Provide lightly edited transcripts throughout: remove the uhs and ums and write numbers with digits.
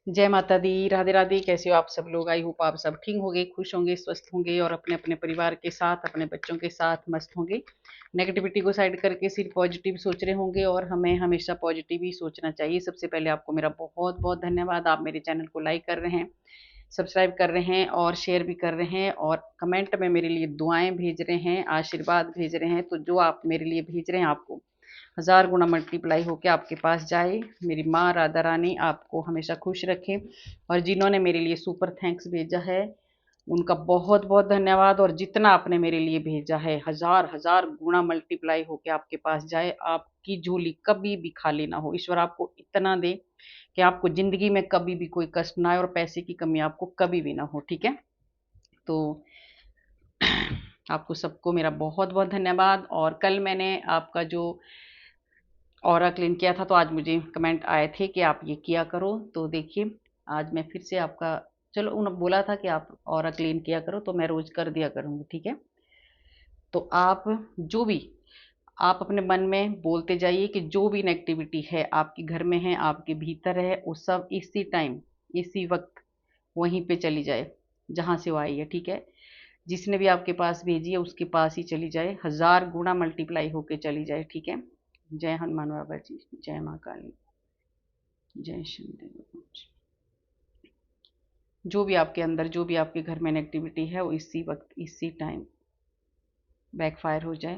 जय माता दी, राधे राधे। कैसे हो आप सब लोग? आई होप आप सब ठीक होंगे, खुश होंगे, स्वस्थ होंगे और अपने अपने परिवार के साथ, अपने बच्चों के साथ मस्त होंगे। नेगेटिविटी को साइड करके सिर्फ पॉजिटिव सोच रहे होंगे और हमें हमेशा पॉजिटिव ही सोचना चाहिए। सबसे पहले आपको मेरा बहुत बहुत धन्यवाद। आप मेरे चैनल को लाइक कर रहे हैं, सब्सक्राइब कर रहे हैं और शेयर भी कर रहे हैं और कमेंट में मेरे लिए दुआएं भेज रहे हैं, आशीर्वाद भेज रहे हैं। तो जो आप मेरे लिए भेज रहे हैं, आपको हजार गुना मल्टीप्लाई होके आपके पास जाए। मेरी माँ राधा रानी आपको हमेशा खुश रखे। और जिन्होंने मेरे लिए सुपर थैंक्स भेजा है, उनका बहुत बहुत धन्यवाद। और जितना आपने मेरे लिए भेजा है, हजार हजार गुना मल्टीप्लाई होके आपके पास जाए। आपकी झोली कभी भी खाली ना हो। ईश्वर आपको इतना दे कि आपको जिंदगी में कभी भी कोई कष्ट ना आए और पैसे की कमी आपको कभी भी ना हो। ठीक है? तो आपको सबको मेरा बहुत बहुत धन्यवाद। और कल मैंने आपका जो ऑरा क्लीन किया था, तो आज मुझे कमेंट आए थे कि आप ये किया करो। तो देखिए, आज मैं फिर से आपका, चलो उन्होंने बोला था कि आप ऑरा क्लीन किया करो, तो मैं रोज कर दिया करूँगी। ठीक है? तो आप जो भी आप अपने मन में बोलते जाइए कि जो भी नेगेटिविटी है आपके घर में है, आपके भीतर है, वो सब इसी टाइम, इसी वक्त वहीं पे चली जाए जहाँ से वो आई है। ठीक है? जिसने भी आपके पास भेजी है उसके पास ही चली जाए, हजार गुना मल्टीप्लाई होके चली जाए। ठीक है? जय हनुमान बाबा जी, जय माँ काली, जय शनिदेव। जो भी आपके अंदर, जो भी आपके घर में नेगेटिविटी है, वो इसी वक्त, इसी टाइम बैकफायर हो जाए।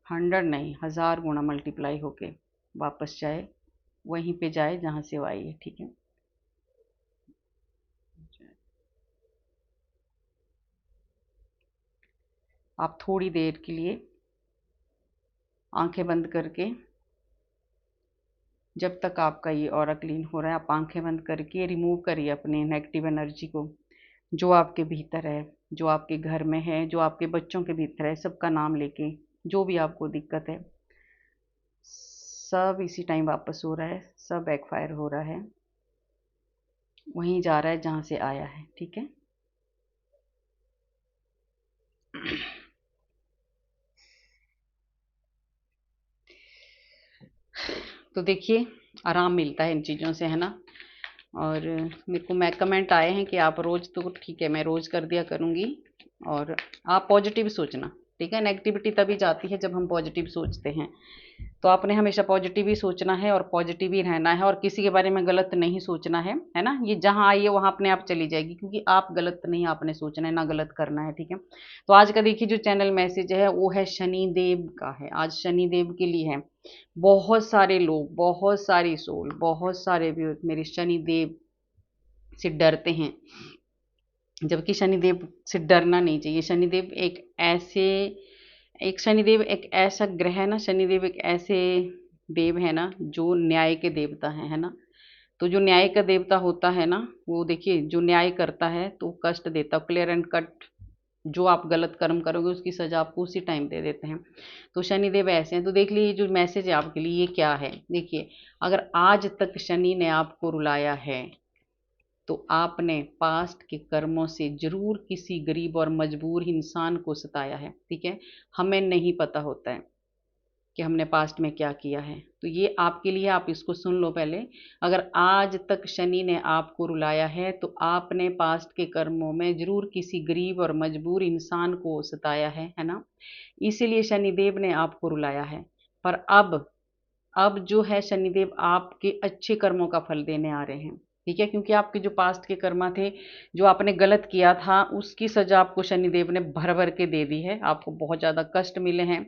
100 नहीं, हजार गुना मल्टीप्लाई होके वापस जाए, वहीं पे जाए जहाँ से वो आई है। ठीक है? आप थोड़ी देर के लिए आंखें बंद करके, जब तक आपका ये ऑरा क्लीन हो रहा है, आप आंखें बंद करके रिमूव करिए अपने नेगेटिव एनर्जी को, जो आपके भीतर है, जो आपके घर में है, जो आपके बच्चों के भीतर है, सबका नाम लेके, जो भी आपको दिक्कत है, सब इसी टाइम वापस हो रहा है, सब बैकफायर हो रहा है, वहीं जा रहा है जहाँ से आया है। ठीक है? तो देखिए, आराम मिलता है इन चीज़ों से, है ना? और मेरे को मैं कमेंट आए हैं कि आप रोज़, तो ठीक है मैं रोज़ कर दिया करूँगी। और आप पॉजिटिव सोचना। ठीक है? नेगेटिविटी तभी जाती है जब हम पॉजिटिव सोचते हैं। तो आपने हमेशा पॉजिटिव ही सोचना है और पॉजिटिव ही रहना है और किसी के बारे में गलत नहीं सोचना है ना? ये जहाँ आई है वहाँ अपने आप चली जाएगी, क्योंकि आप गलत नहीं, आपने सोचना है ना गलत करना है। ठीक है? तो आज का देखिए जो चैनल मैसेज है, वो है शनि देव का है। आज शनि देव के लिए है। बहुत सारे लोग, बहुत सारी सोल, बहुत सारे व्यूअर्स मेरे शनि देव से डरते हैं, जबकि शनिदेव से डरना नहीं चाहिए। शनिदेव एक ऐसा ग्रह है ना, शनिदेव एक ऐसे देव है ना, जो न्याय के देवता है ना? तो जो न्याय का देवता होता है ना, वो देखिए जो न्याय करता है तो कष्ट देता, क्लियर एंड कट। जो आप गलत कर्म करोगे उसकी सजा आपको उसी टाइम दे देते हैं। तो शनिदेव ऐसे हैं। तो देख लीजिए जो मैसेज है आपके लिए, ये क्या है? देखिए, अगर आज तक शनि ने आपको रुलाया है, तो आपने पास्ट के कर्मों से जरूर किसी गरीब और मजबूर इंसान को सताया है। ठीक है? हमें नहीं पता होता है कि हमने पास्ट में क्या किया है। तो ये आपके लिए, आप इसको सुन लो पहले। अगर आज तक शनि ने आपको रुलाया है, तो आपने पास्ट के कर्मों में जरूर किसी गरीब और मजबूर इंसान को सताया है ना? इसीलिए शनिदेव ने आपको रुलाया है। पर अब जो है, शनिदेव आपके अच्छे कर्मों का फल देने आ रहे हैं। ठीक है? क्योंकि आपके जो पास्ट के कर्मा थे, जो आपने गलत किया था, उसकी सजा आपको शनिदेव ने भर भर के दे दी है। आपको बहुत ज़्यादा कष्ट मिले हैं।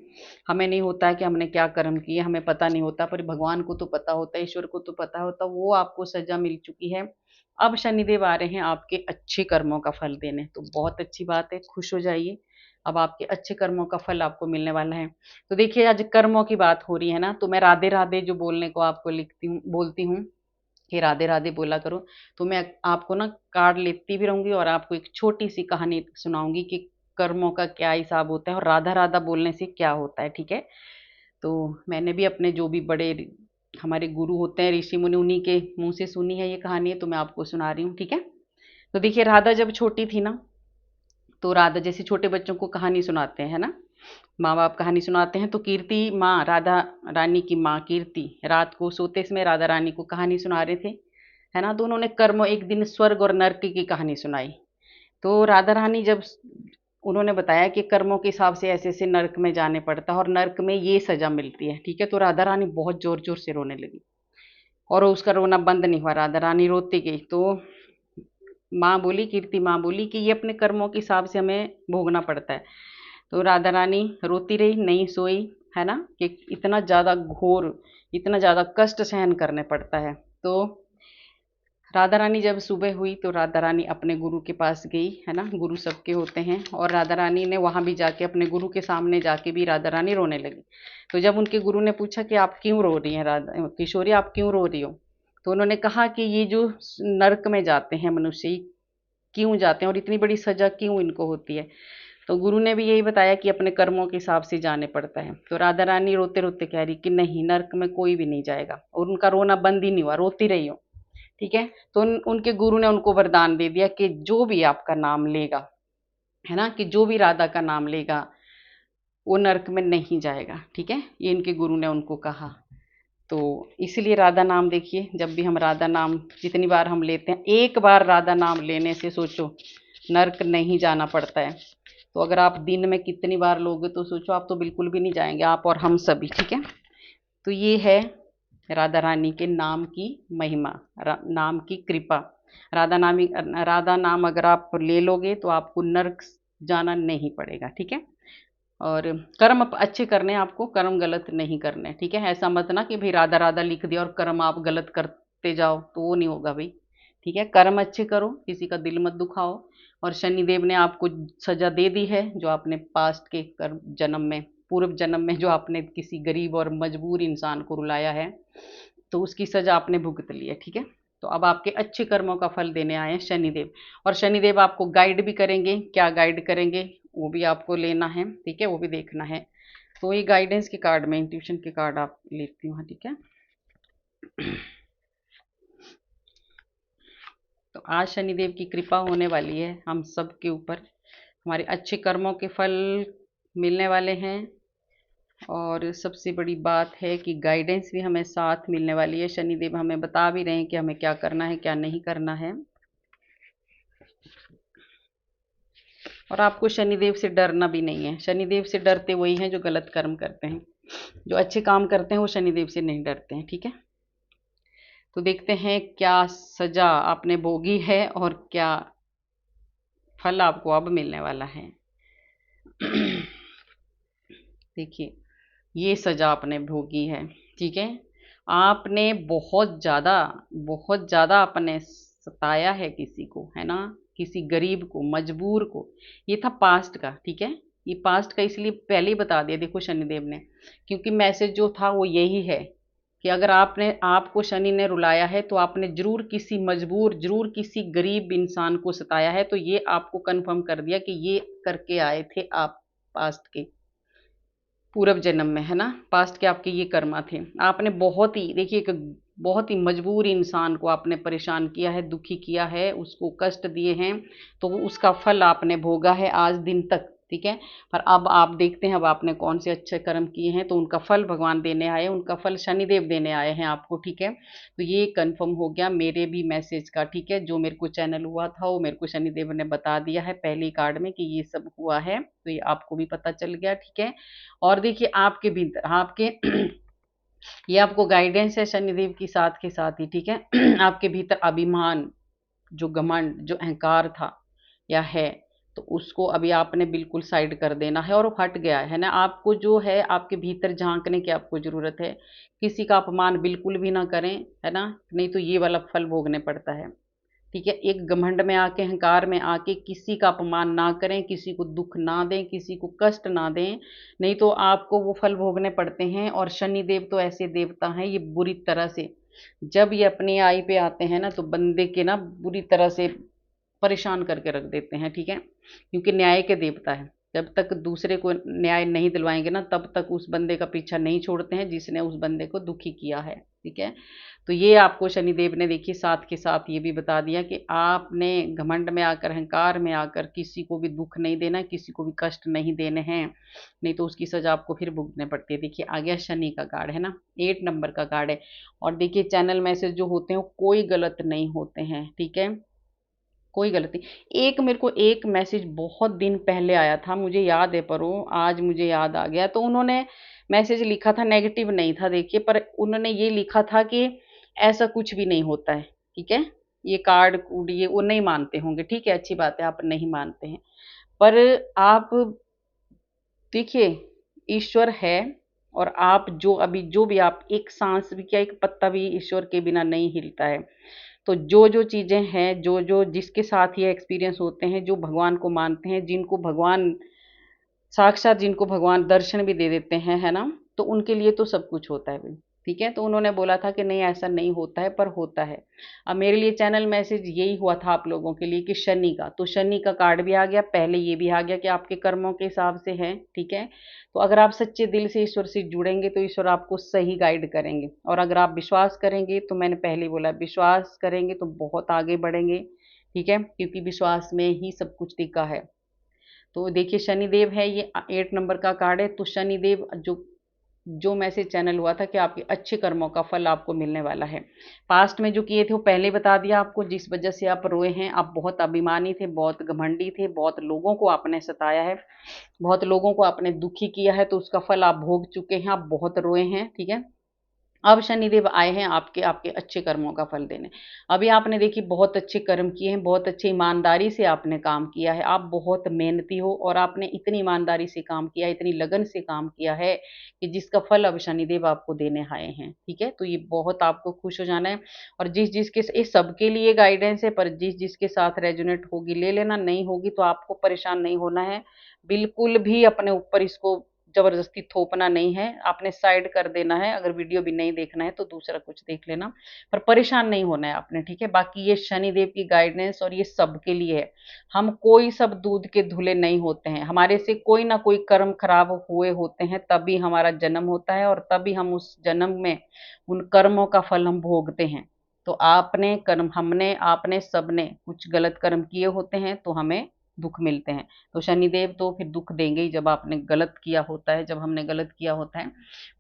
हमें नहीं होता है कि हमने क्या कर्म किए, हमें पता नहीं होता, पर भगवान को तो पता होता है, ईश्वर को तो पता होता। वो आपको सजा मिल चुकी है। अब शनिदेव आ रहे हैं आपके अच्छे कर्मों का फल देने। तो बहुत अच्छी बात है, खुश हो जाइए। अब आपके अच्छे कर्मों का फल आपको मिलने वाला है। तो देखिए, आज कर्मों की बात हो रही है ना, तो मैं राधे राधे जो बोलने को आपको लिखती हूँ, बोलती हूँ कि राधे राधे बोला करो। तो मैं आपको ना कार्ड लेती भी रहूंगी और आपको एक छोटी सी कहानी सुनाऊंगी कि कर्मों का क्या हिसाब होता है और राधा राधा बोलने से क्या होता है। ठीक है? तो मैंने भी अपने जो भी बड़े हमारे गुरु होते हैं, ऋषि मुनि, उन्हीं के मुंह से सुनी है ये कहानी, तो मैं आपको सुना रही हूँ। ठीक है? तो देखिए, राधा जब छोटी थी ना, तो राधा जैसे छोटे बच्चों को कहानी सुनाते हैं, है ना? माँ बाप कहानी सुनाते हैं। तो कीर्ति माँ, राधा रानी की माँ कीर्ति रात को सोते समय राधा रानी को कहानी सुना रहे थे, है ना। तो उन्होंने कर्म, एक दिन स्वर्ग और नर्क की कहानी सुनाई। तो राधा रानी जब उन्होंने बताया कि कर्मों के हिसाब से ऐसे ऐसे नर्क में जाने पड़ता है और नर्क में ये सजा मिलती है, ठीक है। तो राधा रानी बहुत जोर जोर से रोने लगी और उसका रोना बंद नहीं हुआ, राधा रानी रोती गई। तो माँ बोली, कीर्ति माँ बोली कि ये अपने कर्मों के हिसाब से हमें भोगना पड़ता है। तो राधा रानी रोती रही, नहीं सोई, है ना, कि इतना ज़्यादा घोर, इतना ज़्यादा कष्ट सहन करने पड़ता है। तो राधा रानी जब सुबह हुई तो राधा रानी अपने गुरु के पास गई, है ना, गुरु सबके होते हैं। और राधा रानी ने वहाँ भी जाके अपने गुरु के सामने जाके भी राधा रानी रोने लगी। तो जब उनके गुरु ने पूछा कि आप क्यों रो रही हैं राधा किशोरी, आप क्यों रो रही हो, तो उन्होंने कहा कि ये जो नर्क में जाते हैं मनुष्य, क्यों जाते हैं और इतनी बड़ी सजा क्यों इनको होती है। तो गुरु ने भी यही बताया कि अपने कर्मों के हिसाब से जाने पड़ता है। तो राधा रानी रोते रोते कह रही कि नहीं, नर्क में कोई भी नहीं जाएगा, और उनका रोना बंद ही नहीं हुआ, रोती रही हो, ठीक है। तो उनके गुरु ने उनको वरदान दे दिया कि जो भी आपका नाम लेगा, है ना, कि जो भी राधा का नाम लेगा वो नर्क में नहीं जाएगा, ठीक है। ये इनके गुरु ने उनको कहा। तो इसलिए राधा नाम देखिए, जब भी हम राधा नाम जितनी बार हम लेते हैं, एक बार राधा नाम लेने से सोचो नर्क नहीं जाना पड़ता है। तो अगर आप दिन में कितनी बार लोगे तो सोचो आप तो बिल्कुल भी नहीं जाएंगे, आप और हम सभी, ठीक है। तो ये है राधा रानी के नाम की महिमा, नाम की कृपा। राधा नाम अगर आप ले लोगे तो आपको नर्क जाना नहीं पड़ेगा, ठीक है। और कर्म अच्छे करने, आपको कर्म गलत नहीं करने, ठीक है। ऐसा मत ना कि भाई राधा राधा लिख दिया और कर्म आप गलत करते जाओ, तो वो नहीं होगा भाई, ठीक है। कर्म अच्छे करो, किसी का दिल मत दुखाओ। और शनिदेव ने आपको सजा दे दी है, जो आपने पास्ट के कर्म जन्म में, पूर्व जन्म में जो आपने किसी गरीब और मजबूर इंसान को रुलाया है, तो उसकी सजा आपने भुगत ली है, ठीक है। तो अब आपके अच्छे कर्मों का फल देने आए हैं शनिदेव। और शनिदेव आपको गाइड भी करेंगे, क्या गाइड करेंगे वो भी आपको लेना है, ठीक है, वो भी देखना है। तो ये गाइडेंस के कार्ड में, इंट्यूशन के कार्ड आप लेती हूँ, ठीक है। तो आज शनिदेव की कृपा होने वाली है हम सब के ऊपर, हमारे अच्छे कर्मों के फल मिलने वाले हैं। और सबसे बड़ी बात है कि गाइडेंस भी हमें साथ मिलने वाली है, शनिदेव हमें बता भी रहे हैं कि हमें क्या करना है क्या नहीं करना है। और आपको शनिदेव से डरना भी नहीं है, शनिदेव से डरते वही हैं जो गलत कर्म करते हैं, जो अच्छे काम करते हैं वो शनिदेव से नहीं डरते हैं, ठीक है। तो देखते हैं क्या सजा आपने भोगी है और क्या फल आपको अब मिलने वाला है। देखिए, ये सजा आपने भोगी है, ठीक है। आपने बहुत ज़्यादा आपने सताया है किसी को, है ना, किसी गरीब को, मजबूर को। ये था पास्ट का, ठीक है। ये पास्ट का इसलिए पहले ही बता दिया देखो शनिदेव ने, क्योंकि मैसेज जो था वो यही है कि अगर आपको शनि ने रुलाया है तो आपने जरूर किसी मजबूर, जरूर किसी गरीब इंसान को सताया है। तो ये आपको कंफर्म कर दिया कि ये करके आए थे आप पास्ट के, पूर्व जन्म में, है ना, पास्ट के आपके ये कर्मा थे। आपने बहुत ही, देखिए, एक बहुत ही मजबूर इंसान को आपने परेशान किया है, दुखी किया है, उसको कष्ट दिए हैं, तो उसका फल आपने भोगा है आज दिन तक, ठीक है। पर अब आप देखते हैं अब आपने कौन से अच्छे कर्म किए हैं, तो उनका फल भगवान देने आए, उनका फल शनिदेव देने आए हैं आपको, ठीक है। तो ये कंफर्म हो गया मेरे भी मैसेज का, ठीक है। जो मेरे को चैनल हुआ था वो मेरे को शनिदेव ने बता दिया है पहली कार्ड में कि ये सब हुआ है, तो ये आपको भी पता चल गया, ठीक है। और देखिए आपके भीतर, आपके ये आपको गाइडेंस है शनिदेव की साथ के साथ ही, ठीक है। आपके भीतर अभिमान, जो घमंड, जो अहंकार था या है, तो उसको अभी आपने बिल्कुल साइड कर देना है और वो हट गया है ना। आपको जो है आपके भीतर झांकने की आपको जरूरत है, किसी का अपमान बिल्कुल भी ना करें, है ना, नहीं तो ये वाला फल भोगने पड़ता है, ठीक है। एक घमंड में आके, अहंकार में आके किसी का अपमान ना करें, किसी को दुख ना दें, किसी को कष्ट ना दें, नहीं तो आपको वो फल भोगने पड़ते हैं। और शनि देव तो ऐसे देवता हैं, ये बुरी तरह से जब ये अपनी आई पे आते हैं ना, तो बंदे के ना बुरी तरह से परेशान करके रख देते हैं, ठीक है, क्योंकि न्याय के देवता है। जब तक दूसरे को न्याय नहीं दिलवाएंगे ना, तब तक उस बंदे का पीछा नहीं छोड़ते हैं जिसने उस बंदे को दुखी किया है, ठीक है। तो ये आपको शनिदेव ने देखिए साथ के साथ ये भी बता दिया कि आपने घमंड में आकर, अहंकार में आकर किसी को भी दुख नहीं देना, किसी को भी कष्ट नहीं देने हैं, नहीं तो उसकी सजा आपको फिर भुगतने पड़ती है। देखिए आ गया शनि का कार्ड, है ना, 8 नंबर का कार्ड है। और देखिए चैनल मैसेज जो होते हैं वो कोई गलत नहीं होते हैं, ठीक है, कोई गलत नहीं। एक मेरे को एक मैसेज बहुत दिन पहले आया था, मुझे याद है, पर वो आज मुझे याद आ गया। तो उन्होंने मैसेज लिखा था, नेगेटिव नहीं था देखिए, पर उन्होंने ये लिखा था कि ऐसा कुछ भी नहीं होता है, ठीक है। ये कार्ड कूड ये वो नहीं मानते होंगे, ठीक है, अच्छी बात है, आप नहीं मानते हैं, पर आप देखिए ईश्वर है, और आप जो अभी जो भी आप एक सांस भी, क्या एक पत्ता भी ईश्वर के बिना नहीं हिलता है। तो जो जो चीजें हैं, जो जो जिसके साथ ये एक्सपीरियंस होते हैं, जो भगवान को मानते हैं, जिनको भगवान साक्षात, जिनको भगवान दर्शन भी दे देते हैं, है ना, तो उनके लिए तो सब कुछ होता है भाई, ठीक है। तो उन्होंने बोला था कि नहीं ऐसा नहीं होता है, पर होता है। अब मेरे लिए चैनल मैसेज यही हुआ था आप लोगों के लिए कि शनि का, तो शनि का कार्ड भी आ गया, पहले ये भी आ गया कि आपके कर्मों के हिसाब से है, ठीक है। तो अगर आप सच्चे दिल से ईश्वर से जुड़ेंगे तो ईश्वर आपको सही गाइड करेंगे, और अगर आप विश्वास करेंगे, तो मैंने पहले ही बोला, विश्वास करेंगे तो बहुत आगे बढ़ेंगे, ठीक है, क्योंकि विश्वास में ही सब कुछ टिका है। तो देखिए शनिदेव है, ये 8 नंबर का कार्ड है। तो शनिदेव जो जो मैसेज चैनल हुआ था कि आपके अच्छे कर्मों का फल आपको मिलने वाला है। पास्ट में जो किए थे वो पहले बता दिया आपको, जिस वजह से आप रोए हैं, आप बहुत अभिमानी थे, बहुत घमंडी थे, बहुत लोगों को आपने सताया है, बहुत लोगों को आपने दुखी किया है, तो उसका फल आप भोग चुके हैं, आप बहुत रोए हैं, ठीक है। अब शनिदेव आए हैं आपके आपके अच्छे कर्मों का फल देने। अभी आपने देखिए बहुत अच्छे कर्म किए हैं, बहुत अच्छी ईमानदारी से आपने काम किया है, आप बहुत मेहनती हो, और आपने इतनी ईमानदारी से काम किया, इतनी लगन से काम किया है कि जिसका फल अब शनिदेव आपको देने आए हैं, ठीक है। तो ये बहुत आपको खुश हो जाना है। और जिस जिसके, ये सबके लिए गाइडेंस है, पर जिस जिसके साथ रेजोनेट होगी ले लेना, नहीं होगी तो आपको परेशान नहीं होना है, बिल्कुल भी अपने ऊपर इसको जबरदस्ती थोपना नहीं है, आपने साइड कर देना है। अगर वीडियो भी नहीं देखना है तो दूसरा कुछ देख लेना, पर परेशान नहीं होना है आपने, ठीक है। बाकी ये शनिदेव की गाइडेंस और ये सबके लिए है। हम कोई सब दूध के धुले नहीं होते हैं, हमारे से कोई ना कोई कर्म खराब हुए होते हैं, तभी हमारा जन्म होता है, और तभी हम उस जन्म में उन कर्मों का फल हम भोगते हैं। तो आपने कर्म, हमने, आपने, सबने कुछ गलत कर्म किए होते हैं, तो हमें दुख मिलते हैं। तो शनिदेव तो फिर दुख देंगे ही जब आपने गलत किया होता है, जब हमने गलत किया होता है।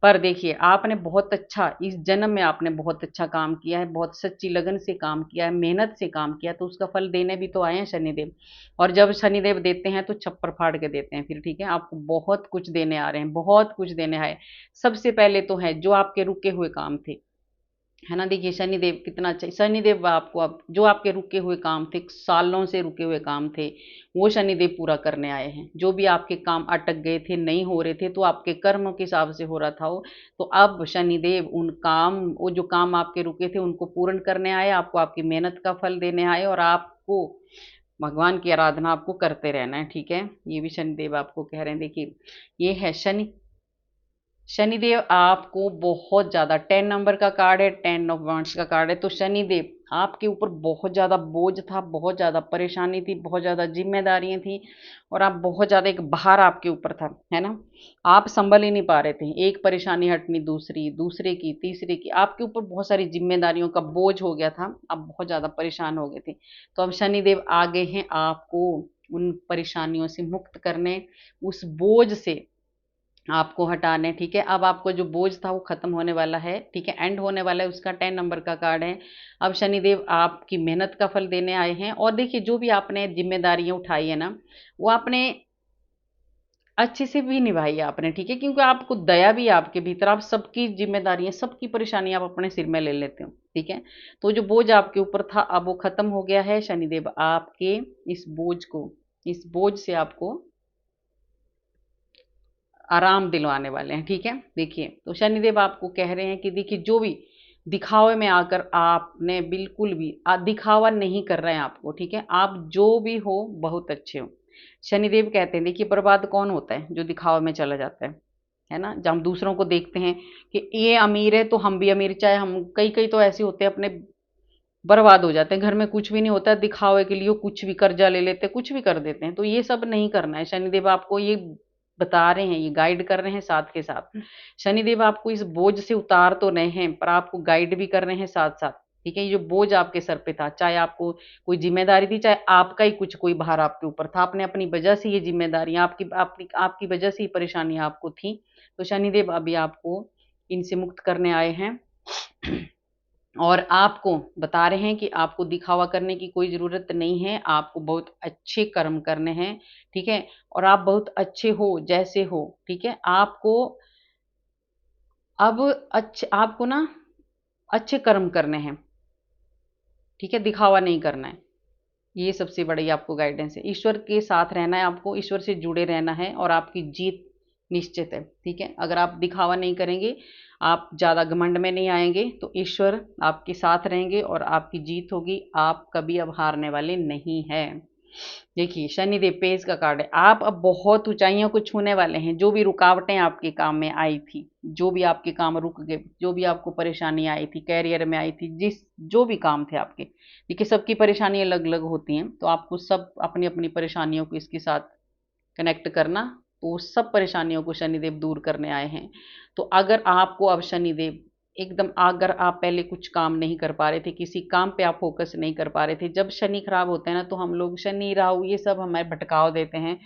पर देखिए आपने बहुत अच्छा, इस जन्म में आपने बहुत अच्छा काम किया है, बहुत सच्ची लगन से काम किया है, मेहनत से काम किया, तो उसका फल देने भी तो आए हैं शनिदेव। और जब शनिदेव देते हैं तो छप्पर फाड़ के देते हैं फिर, ठीक है। आपको बहुत कुछ देने आ रहे हैं, बहुत कुछ देने आए। सबसे पहले तो है जो आपके रुके हुए काम थे, है ना। देखिए शनिदेव कितना अच्छा, शनिदेव आपको, अब जो आपके रुके हुए काम थे, सालों से रुके हुए काम थे, वो शनिदेव पूरा करने आए हैं। जो भी आपके काम अटक गए थे, नहीं हो रहे थे, तो आपके कर्मों के हिसाब से हो रहा था वो, तो अब शनिदेव उन काम, वो जो काम आपके रुके थे उनको पूर्ण करने आए, आपको आपकी मेहनत का फल देने आए, और आपको भगवान की आराधना आपको करते रहना है, ठीक है। ये भी शनिदेव आपको कह रहे हैं। देखिए ये है शनिदेव आपको बहुत ज़्यादा, 10 नंबर का कार्ड है, 10 ऑफ वांड्स का कार्ड है। तो शनिदेव आपके ऊपर बहुत ज़्यादा बोझ था, बहुत ज़्यादा परेशानी थी, बहुत ज़्यादा जिम्मेदारियां थी, और आप बहुत ज़्यादा, एक भार आपके ऊपर था, है ना। आप संभल ही नहीं पा रहे थे, एक परेशानी हटनी दूसरी, दूसरे की तीसरे की, आपके ऊपर बहुत सारी जिम्मेदारियों का बोझ हो गया था, आप बहुत ज़्यादा परेशान हो गए थे। तो अब शनिदेव आ गए हैं आपको उन परेशानियों से मुक्त करने, उस बोझ से आपको हटाने, ठीक है। अब आपको जो बोझ था वो खत्म होने वाला है, ठीक है, एंड होने वाला है उसका। 10 नंबर का कार्ड है। अब शनिदेव आपकी मेहनत का फल देने आए हैं, और देखिए जो भी आपने जिम्मेदारियां उठाई है ना, वो आपने अच्छे से भी निभाई है आपने, ठीक है, क्योंकि आपको दया भी है आपके भीतर, आप सबकी जिम्मेदारियां, सबकी परेशानी आप अपने सिर में ले लेते हो, ठीक है। तो जो बोझ आपके ऊपर था अब वो खत्म हो गया है। शनिदेव आपके इस बोझ को, इस बोझ से आपको आराम दिलवाने वाले हैं, ठीक है। देखिए तो शनिदेव आपको कह रहे हैं कि देखिए जो भी दिखावे में आकर आपने बिल्कुल भी दिखावा नहीं कर रहे हैं आपको, ठीक है। आप जो भी हो बहुत अच्छे हो। शनिदेव कहते हैं देखिए बर्बाद कौन होता है, जो दिखावे में चला जाता है ना। जब हम दूसरों को देखते हैं कि ये अमीर है तो हम भी अमीर, चाहे हम, कई कई तो ऐसे होते हैं अपने बर्बाद हो जाते हैं, घर में कुछ भी नहीं होता है, दिखावे के लिए कुछ भी कर्जा ले लेते हैं, कुछ भी कर देते हैं। तो ये सब नहीं करना है। शनिदेव आपको ये बता रहे हैं, ये गाइड कर रहे हैं साथ के साथ। शनिदेव आपको इस बोझ से उतार तो रहे हैं, पर आपको गाइड भी कर रहे हैं साथ साथ। ठीक है, ये जो बोझ आपके सर पे था, चाहे आपको कोई जिम्मेदारी थी, चाहे आपका ही कुछ कोई भार आपके ऊपर था, आपने अपनी वजह से ये जिम्मेदारी आपकी आपकी आपकी वजह से ही परेशानियां आपको थी, तो शनिदेव अभी आपको इनसे मुक्त करने आए हैं। और आपको बता रहे हैं कि आपको दिखावा करने की कोई ज़रूरत नहीं है, आपको बहुत अच्छे कर्म करने हैं, ठीक है? और आप बहुत अच्छे हो, जैसे हो, ठीक है? आपको अब आपको ना अच्छे कर्म करने हैं, ठीक है? दिखावा नहीं करना है। ये सबसे बड़ी आपको गाइडेंस है। ईश्वर के साथ रहना है आपको, ईश्वर से जुड़े रहना है और आपकी जीत निश्चित है, ठीक है? अगर आप दिखावा नहीं करेंगे, आप ज़्यादा घमंड में नहीं आएंगे, तो ईश्वर आपके साथ रहेंगे और आपकी जीत होगी। आप कभी अब हारने वाले नहीं हैं। देखिए, शनिदेव पेज का कार्ड है। आप अब बहुत ऊंचाइयों को छूने वाले हैं। जो भी रुकावटें आपके काम में आई थी, जो भी आपके काम रुक गए, जो भी आपको परेशानी आई थी, कैरियर में आई थी, जो भी काम थे आपके, देखिए सबकी परेशानी अलग अलग होती हैं, तो आपको सब अपनी अपनी परेशानियों को इसके साथ कनेक्ट करना, तो सब परेशानियों को शनिदेव दूर करने आए हैं। तो अगर आपको अब शनिदेव एकदम, अगर आप पहले कुछ काम नहीं कर पा रहे थे, किसी काम पे आप फोकस नहीं कर पा रहे थे, जब शनि खराब होते हैं ना, तो हम लोग शनि राहु ये सब हमें भटकाव देते हैं,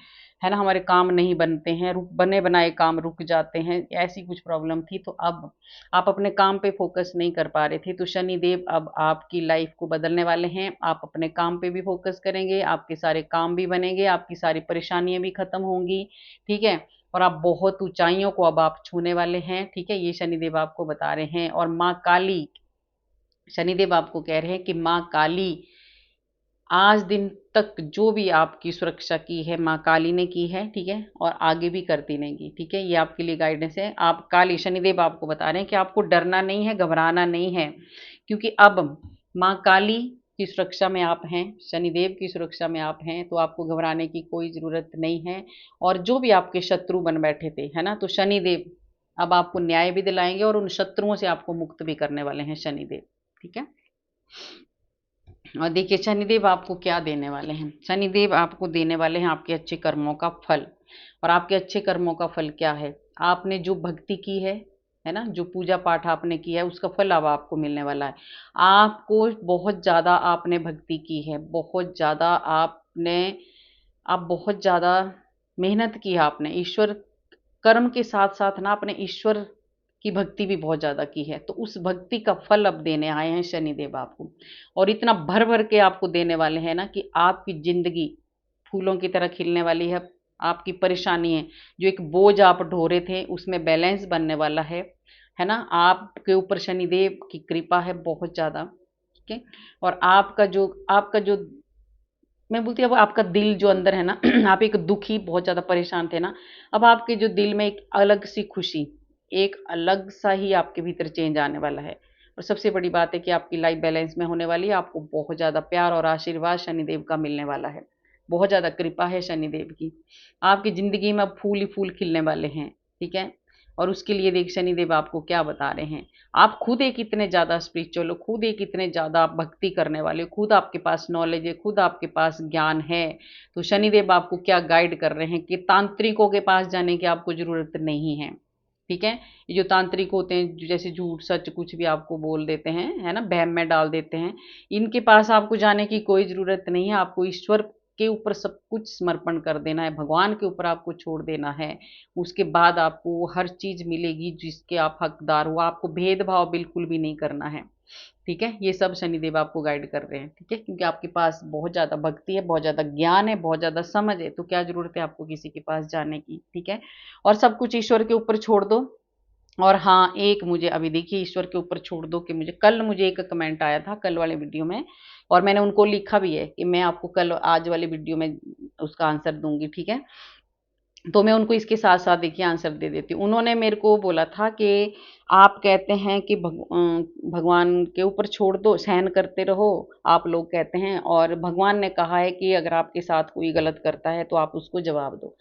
है ना? हमारे काम नहीं बनते हैं, बने बनाए काम रुक जाते हैं, ऐसी कुछ प्रॉब्लम थी। तो अब आप अपने काम पे फोकस नहीं कर पा रहे थे, तो शनिदेव अब आपकी लाइफ को बदलने वाले हैं। आप अपने काम पे भी फोकस करेंगे, आपके सारे काम भी बनेंगे, आपकी सारी परेशानियां भी खत्म होंगी, ठीक है? और आप बहुत ऊंचाइयों को अब आप छूने वाले हैं, ठीक है? ये शनिदेव आपको बता रहे हैं। और माँ काली, शनिदेव आपको कह रहे हैं कि माँ काली आज दिन तक जो भी आपकी सुरक्षा की है, माँ काली ने की है, ठीक है? और आगे भी करती रहेंगी, ठीक है? ये आपके लिए गाइडेंस है। आप काली, शनिदेव आपको बता रहे हैं कि आपको डरना नहीं है, घबराना नहीं है, क्योंकि अब माँ काली की सुरक्षा में आप हैं, शनिदेव की सुरक्षा में आप हैं, तो आपको घबराने की कोई ज़रूरत नहीं है। और जो भी आपके शत्रु बन बैठे थे, है ना? तो शनिदेव अब आपको न्याय भी दिलाएंगे और उन शत्रुओं से आपको मुक्त भी करने वाले हैं शनिदेव, ठीक है? और देखिए शनिदेव आपको क्या देने वाले हैं। शनिदेव आपको देने वाले हैं आपके अच्छे कर्मों का फल। और आपके अच्छे कर्मों का फल क्या है? आपने जो भक्ति की है ना? जो पूजा पाठ आपने किया है, उसका फल अब आपको मिलने वाला है। आपको बहुत ज़्यादा आपने भक्ति की है, बहुत ज़्यादा आप बहुत ज़्यादा मेहनत की है आपने। ईश्वर कर्म के साथ साथ ना अपने ईश्वर की भक्ति भी बहुत ज़्यादा की है, तो उस भक्ति का फल अब देने आए हैं शनिदेव आपको। और इतना भर भर के आपको देने वाले हैं ना कि आपकी ज़िंदगी फूलों की तरह खिलने वाली है। आपकी परेशानी है, जो एक बोझ आप ढो रहे थे, उसमें बैलेंस बनने वाला है ना? आपके ऊपर शनिदेव की कृपा है बहुत ज़्यादा, ठीक है? और आपका जो मैं बोलती हूँ, अब आपका दिल जो अंदर है ना आप एक दुखी बहुत ज़्यादा परेशान थे ना, अब आपके जो दिल में एक अलग सी खुशी, एक अलग सा ही आपके भीतर चेंज आने वाला है। और सबसे बड़ी बात है कि आपकी लाइफ बैलेंस में होने वाली है, आपको बहुत ज़्यादा प्यार और आशीर्वाद शनिदेव का मिलने वाला है, बहुत ज़्यादा कृपा है शनिदेव की। आपकी ज़िंदगी में अब फूल ही फूल खिलने वाले हैं, ठीक है? और उसके लिए देख शनिदेव आपको क्या बता रहे हैं। आप खुद एक इतने ज़्यादा स्पिरिचुअल हो, खुद एक इतने ज़्यादा आप भक्ति करने वाले हो, खुद आपके पास नॉलेज है, खुद आपके पास ज्ञान है, तो शनिदेव आपको क्या गाइड कर रहे हैं कि तांत्रिकों के पास जाने की आपको ज़रूरत नहीं है, ठीक है? ये जो तांत्रिक होते हैं, जैसे झूठ सच कुछ भी आपको बोल देते हैं, है ना? वहम में डाल देते हैं, इनके पास आपको जाने की कोई ज़रूरत नहीं है। आपको ईश्वर के ऊपर सब कुछ समर्पण कर देना है, भगवान के ऊपर आपको छोड़ देना है। उसके बाद आपको वो हर चीज़ मिलेगी जिसके आप हकदार हो। आपको भेदभाव बिल्कुल भी नहीं करना है, ठीक है? ये सब शनिदेव आपको गाइड कर रहे हैं, ठीक है? क्योंकि आपके पास बहुत ज़्यादा भक्ति है, बहुत ज़्यादा ज्ञान है, बहुत ज़्यादा समझ है, तो क्या ज़रूरत है आपको किसी के पास जाने की, ठीक है? और सब कुछ ईश्वर के ऊपर छोड़ दो। और हाँ, एक मुझे अभी देखिए ईश्वर के ऊपर छोड़ दो कि मुझे एक कमेंट आया था कल वाले वीडियो में, और मैंने उनको लिखा भी है कि मैं आपको कल आज वाले वीडियो में उसका आंसर दूंगी, ठीक है? तो मैं उनको इसके साथ साथ देखिए आंसर दे देती हूँ। उन्होंने मेरे को बोला था कि आप कहते हैं कि भगवान के ऊपर छोड़ दो, सहन करते रहो, आप लोग कहते हैं, और भगवान ने कहा है कि अगर आपके साथ कोई गलत करता है तो आप उसको जवाब दो।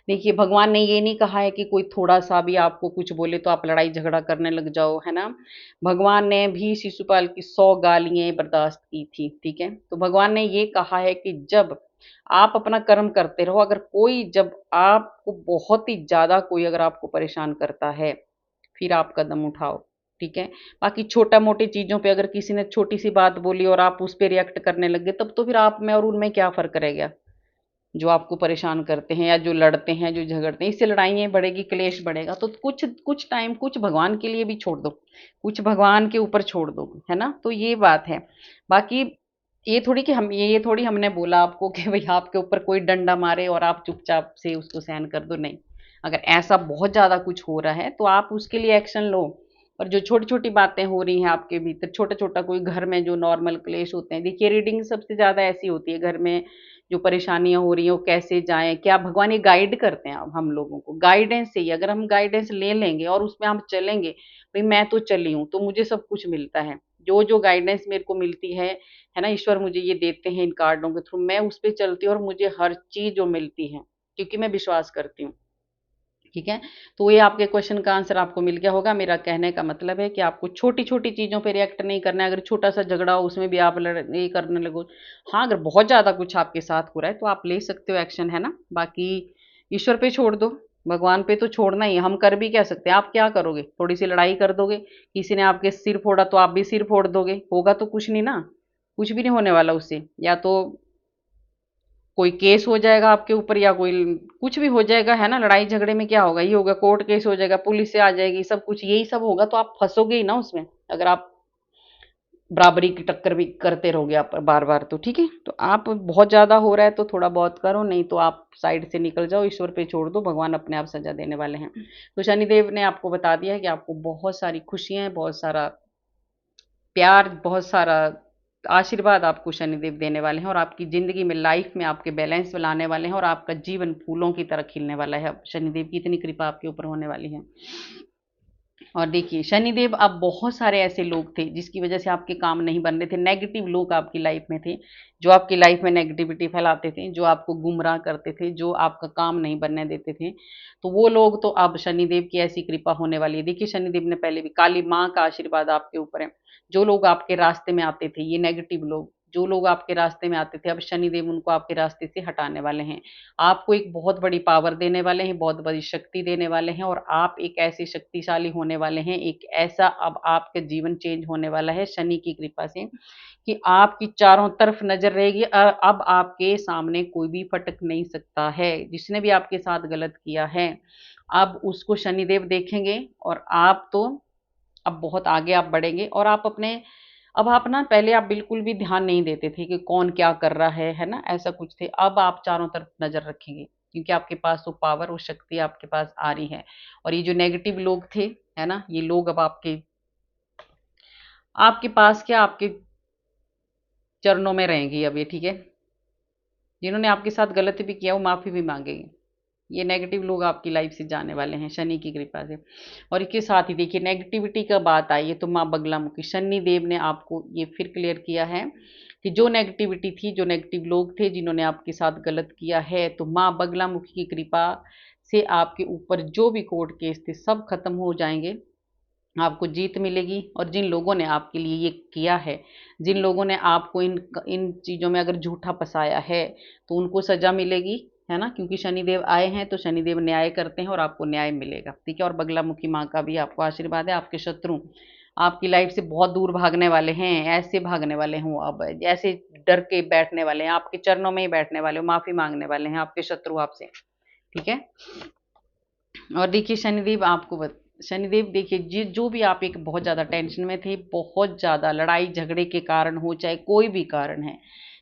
देखिए भगवान ने ये नहीं कहा है कि कोई थोड़ा सा भी आपको कुछ बोले तो आप लड़ाई झगड़ा करने लग जाओ, है ना? भगवान ने भी शिशुपाल की 100 गालियां बर्दाश्त की थी, ठीक है? तो भगवान ने ये कहा है कि जब आप अपना कर्म करते रहो। अगर कोई जब आपको बहुत ही ज़्यादा कोई अगर आपको परेशान करता है, फिर आप कदम उठाओ, ठीक है? बाकी छोटा-मोटी चीज़ों पे अगर किसी ने छोटी-सी बात बोली और आप उस पे रिएक्ट करने लग गए, तब तो फिर आप में और उनमें क्या फ़र्क रह गया? जो आपको परेशान करते हैं या जो लड़ते हैं, जो झगड़ते हैं, इससे लड़ाइयाँ बढ़ेगी, क्लेश बढ़ेगा। तो कुछ कुछ टाइम कुछ भगवान के लिए भी छोड़ दो, कुछ भगवान के ऊपर छोड़ दो, है ना? तो ये बात है। बाकी ये थोड़ी कि हम ये थोड़ी हमने बोला आपको कि भई आपके ऊपर कोई डंडा मारे और आप चुपचाप से उसको सहन कर दो, नहीं। अगर ऐसा बहुत ज़्यादा कुछ हो रहा है, तो आप उसके लिए एक्शन लो। और जो छोटी-छोटी बातें हो रही हैं आपके भीतर, छोटा-छोटा कोई घर में जो नॉर्मल क्लेश होते हैं, देखिए रीडिंग सबसे ज़्यादा ऐसी होती है घर में जो परेशानियाँ हो रही हैं, वो कैसे जाएँ, क्या भगवान ये गाइड करते हैं अब हम लोगों को। गाइडेंस चाहिए, अगर हम गाइडेंस ले लेंगे और उसमें हम चलेंगे, भई मैं तो चली हूँ, तो मुझे सब कुछ मिलता है। जो गाइडेंस मेरे को मिलती है ना? ईश्वर मुझे ये देते हैं इन कार्डों के थ्रू, मैं उस पे चलती हूँ और मुझे हर चीज़ जो मिलती है, क्योंकि मैं विश्वास करती हूँ। ठीक है? तो ये आपके क्वेश्चन का आंसर आपको मिल गया होगा। मेरा कहने का मतलब है कि आपको छोटी-छोटी चीज़ों पे रिएक्ट नहीं करना है। अगर छोटा-सा झगड़ा हो उसमें भी आप ये करने लगो। हाँ, अगर बहुत ज़्यादा कुछ आपके साथ हो रहा है तो आप ले सकते हो एक्शन, है ना? बाकी ईश्वर पे छोड़ दो, भगवान पे तो छोड़ना ही है। हम कर भी क्या सकते हैं? आप क्या करोगे? थोड़ी-सी लड़ाई कर दोगे, किसी ने आपके सिर फोड़ा तो आप भी सिर फोड़ दोगे, होगा तो कुछ नहीं ना, कुछ भी नहीं होने वाला उससे। या तो कोई केस हो जाएगा आपके ऊपर या कोई कुछ भी हो जाएगा, है ना? लड़ाई झगड़े में क्या होगा? ये होगा कोर्ट केस हो जाएगा, पुलिस से आ जाएगी, सब कुछ यही सब होगा, तो आप फँसोगे ही ना उसमें, अगर आप बराबरी की टक्कर भी करते रहोगे आप बार-बार तो, ठीक है? तो आप बहुत ज़्यादा हो रहा है तो थोड़ा बहुत करो, नहीं तो आप साइड से निकल जाओ, ईश्वर पे छोड़ दो, भगवान अपने आप सज़ा देने वाले हैं। तो शनिदेव ने आपको बता दिया है कि आपको बहुत सारी खुशियाँ, बहुत सारा प्यार, बहुत सारा आशीर्वाद आपको शनिदेव देने वाले हैं और आपकी ज़िंदगी में, लाइफ में आपके बैलेंस लाने वाले हैं और आपका जीवन फूलों की तरह खिलने वाला है। अब शनिदेव की इतनी कृपा आपके ऊपर होने वाली है। और देखिए शनिदेव, अब बहुत सारे ऐसे लोग थे जिसकी वजह से आपके काम नहीं बन रहे थे, नेगेटिव लोग आपकी लाइफ में थे, जो आपकी लाइफ में नेगेटिविटी फैलाते थे, जो आपको गुमराह करते थे, जो आपका काम नहीं बनने देते थे। तो वो लोग तो अब शनिदेव की ऐसी कृपा होने वाली है। देखिए शनिदेव ने पहले भी, काली माँ का आशीर्वाद आपके ऊपर है। जो लोग आपके रास्ते में आते थे, ये नेगेटिव लोग, जो लोग आपके रास्ते में आते थे, अब शनिदेव उनको आपके रास्ते से हटाने वाले हैं। आपको एक बहुत बड़ी पावर देने वाले हैं, बहुत बड़ी शक्ति देने वाले हैं और आप एक ऐसे शक्तिशाली होने वाले हैं, एक ऐसा अब आपका जीवन चेंज होने वाला है शनि की कृपा से, कि आपकी चारों तरफ नज़र रहेगी। अब आपके सामने कोई भी फटक नहीं सकता है। जिसने भी आपके साथ गलत किया है, अब उसको शनिदेव देखेंगे और आप तो अब बहुत आगे आप बढ़ेंगे और आप अपने, अब आप ना, पहले आप बिल्कुल भी ध्यान नहीं देते थे कि कौन क्या कर रहा है ना? ऐसा कुछ थे। अब आप चारों तरफ नज़र रखेंगे क्योंकि आपके पास वो पावर, वो शक्ति आपके पास आ रही है। और ये जो नेगेटिव लोग थे, है ना? ये लोग अब आपके आपके पास क्या, आपके चरणों में रहेंगे अब ये, ठीक है? जिन्होंने आपके साथ गलत भी किया वो माफ़ी भी माँगेंगे। ये नेगेटिव लोग आपकी लाइफ से जाने वाले हैं शनि की कृपा से। और इसके साथ ही देखिए नेगेटिविटी का बात आई है तो माँ बगलामुखी शनि देव ने आपको ये फिर क्लियर किया है कि जो नेगेटिविटी थी, जो नेगेटिव लोग थे जिन्होंने आपके साथ गलत किया है, तो माँ बगलामुखी की कृपा से आपके ऊपर जो भी कोर्ट केस थे सब खत्म हो जाएंगे। आपको जीत मिलेगी और जिन लोगों ने आपके लिए ये किया है, जिन लोगों ने आपको इन इन चीज़ों में अगर झूठा फंसाया है, तो उनको सज़ा मिलेगी, है ना? क्योंकि शनिदेव आए हैं तो शनिदेव न्याय करते हैं और आपको न्याय मिलेगा, ठीक है? और बगलामुखी माँ का भी आपको आशीर्वाद है। आपके शत्रु आपकी लाइफ से बहुत दूर भागने वाले हैं, ऐसे भागने वाले हों, अब ऐसे डर के बैठने वाले हैं, आपके चरणों में ही बैठने वाले हो, माफ़ी माँगने वाले हैं आपके शत्रु आपसे, ठीक है? और देखिए शनिदेव आपको शनिदेव देखिए जो भी आप एक बहुत ज़्यादा टेंशन में थे, बहुत ज़्यादा लड़ाई झगड़े के कारण हो, चाहे कोई भी कारण है,